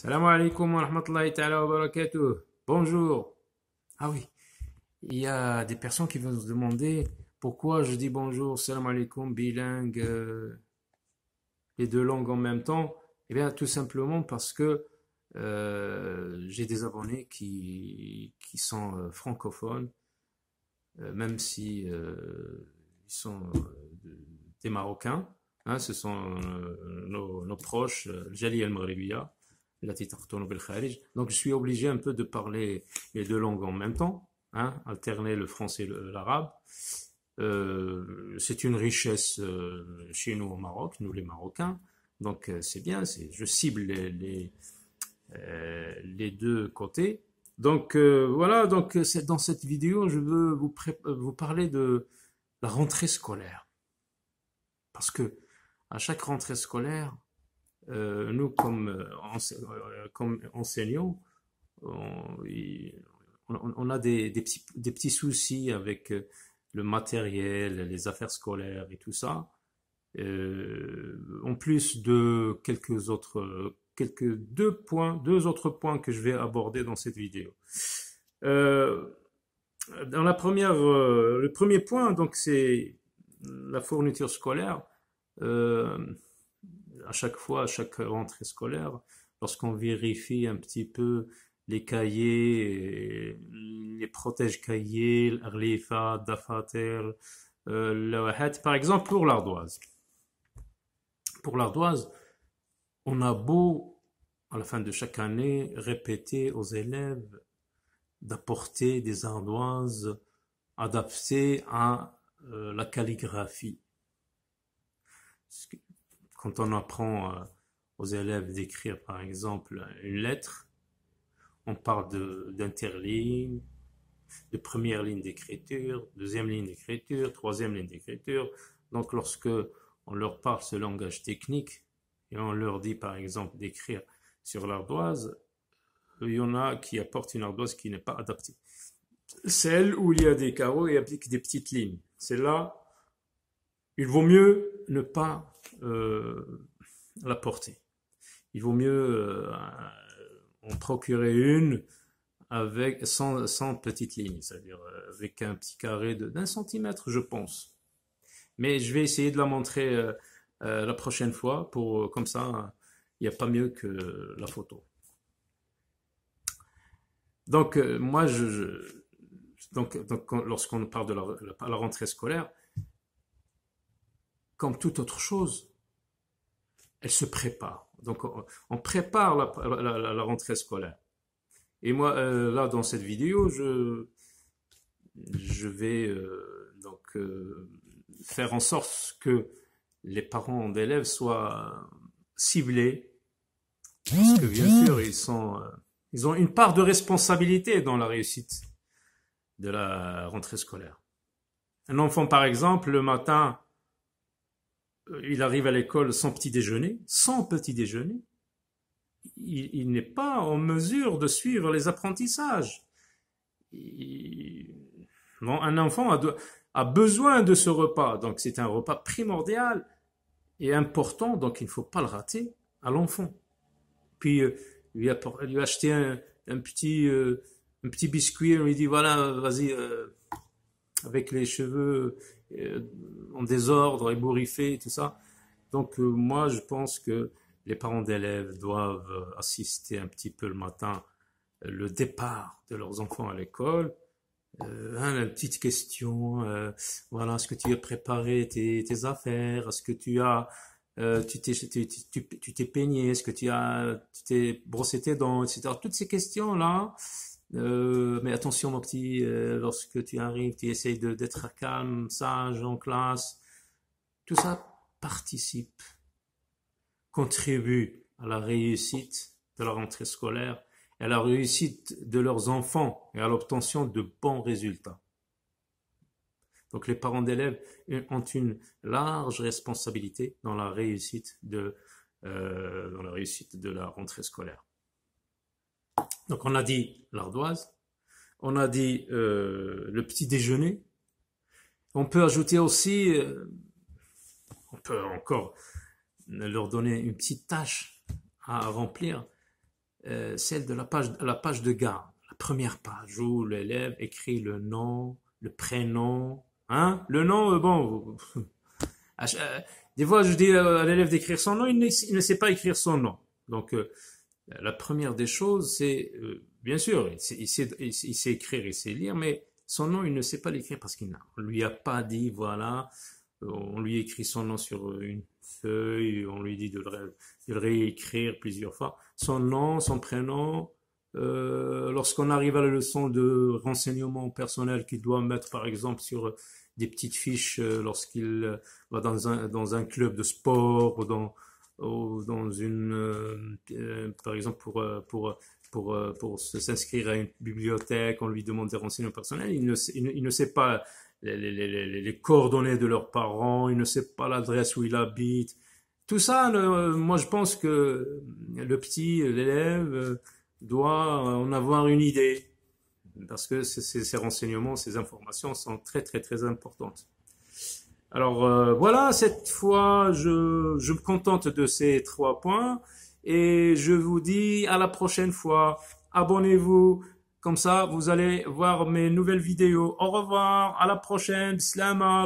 Salam alaikum wa rahmatullahi ta'ala wa barakatuh. Bonjour. Ah oui, il y a des personnes qui vont se demander pourquoi je dis bonjour, salam alaikum, bilingue, les deux langues en même temps. Eh bien, tout simplement parce que j'ai des abonnés qui sont francophones, même si ils sont des Marocains. Hein, ce sont nos proches, Jali el-Maghribiya. Donc je suis obligé un peu de parler les deux langues en même temps, hein, alterner le français et l'arabe. C'est une richesse chez nous au Maroc, nous les Marocains. Donc c'est bien, je cible les deux côtés. Donc voilà, donc dans cette vidéo, je veux vous parler de la rentrée scolaire. Parce que à chaque rentrée scolaire, nous, comme enseignants, on a des petits soucis avec le matériel, les affaires scolaires et tout ça. En plus de deux autres points que je vais aborder dans cette vidéo. Euh, le premier point, donc, c'est la fourniture scolaire. Euh, à chaque fois, à chaque rentrée scolaire, lorsqu'on vérifie un petit peu les cahiers, les protège-cahiers, l'Arlifa, Dafater, Lawahat, par exemple pour l'ardoise. Pour l'ardoise, on a beau, à la fin de chaque année, répéter aux élèves d'apporter des ardoises adaptées à la calligraphie. Quand on apprend aux élèves d'écrire, par exemple, une lettre, on parle d'interligne, de première ligne d'écriture, deuxième ligne d'écriture, troisième ligne d'écriture. Donc, lorsque on leur parle ce langage technique et on leur dit, par exemple, d'écrire sur l'ardoise, il y en a qui apportent une ardoise qui n'est pas adaptée. Celle où il y a des carreaux et applique des petites lignes. Celle-là, il vaut mieux ne pas la porter. Il vaut mieux en procurer une sans petite ligne, c'est-à-dire avec un petit carré d'un centimètre, je pense. Mais je vais essayer de la montrer la prochaine fois, comme ça, il n'y a pas mieux que la photo. Donc, donc lorsqu'on parle de la rentrée scolaire, comme toute autre chose, elle se prépare. Donc, on prépare la rentrée scolaire. Et moi, là, dans cette vidéo, je vais faire en sorte que les parents d'élèves soient ciblés, parce que bien sûr, ils ont une part de responsabilité dans la réussite de la rentrée scolaire. Un enfant, par exemple, le matin, il arrive à l'école sans petit déjeuner, il n'est pas en mesure de suivre les apprentissages. Un enfant a besoin de ce repas, donc c'est un repas primordial et important, donc il ne faut pas le rater à l'enfant. Puis lui acheter un petit biscuit, on lui dit voilà, vas-y, avec les cheveux en désordre, ébouriffés, tout ça. Donc moi, je pense que les parents d'élèves doivent assister un petit peu le matin le départ de leurs enfants à l'école. Une petite question, voilà, est-ce que tu as préparé tes affaires? Est-ce que tu t'es peigné? Est-ce que tu t'es brossé tes dents, etc. Toutes ces questions-là. Mais attention, mon petit, lorsque tu arrives, tu essayes d'être calme, sage en classe. Tout ça participe, contribue à la réussite de la rentrée scolaire et à la réussite de leurs enfants et à l'obtention de bons résultats. Donc les parents d'élèves ont une large responsabilité dans la réussite de la rentrée scolaire. Donc on a dit l'ardoise, on a dit le petit déjeuner. On peut ajouter aussi, on peut encore leur donner une petite tâche à remplir. celle de la page de garde, la première page où l'élève écrit le nom, le prénom, hein, le nom, bon, des fois je dis à l'élève d'écrire son nom, il ne sait pas écrire son nom. Donc la première des choses, c'est bien sûr, il sait écrire, il sait lire, mais son nom, il ne sait pas l'écrire parce qu'il ne lui a pas dit, voilà, on lui écrit son nom sur une feuille, on lui dit de le réécrire plusieurs fois. Son nom, son prénom. Lorsqu'on arrive à la leçon de renseignement personnel qu'il doit mettre, par exemple, sur des petites fiches lorsqu'il va dans un club de sport ou dans une, par exemple, pour s'inscrire à une bibliothèque, on lui demande des renseignements personnels, il ne sait pas les coordonnées de leurs parents, il ne sait pas l'adresse où il habite. Tout ça, moi je pense que le petit, l'élève, doit en avoir une idée, parce que ces renseignements, ces informations sont très très très importantes. Alors voilà, cette fois, je me contente de ces 3 points et je vous dis à la prochaine fois. Abonnez-vous, comme ça vous allez voir mes nouvelles vidéos. Au revoir, à la prochaine. Slama,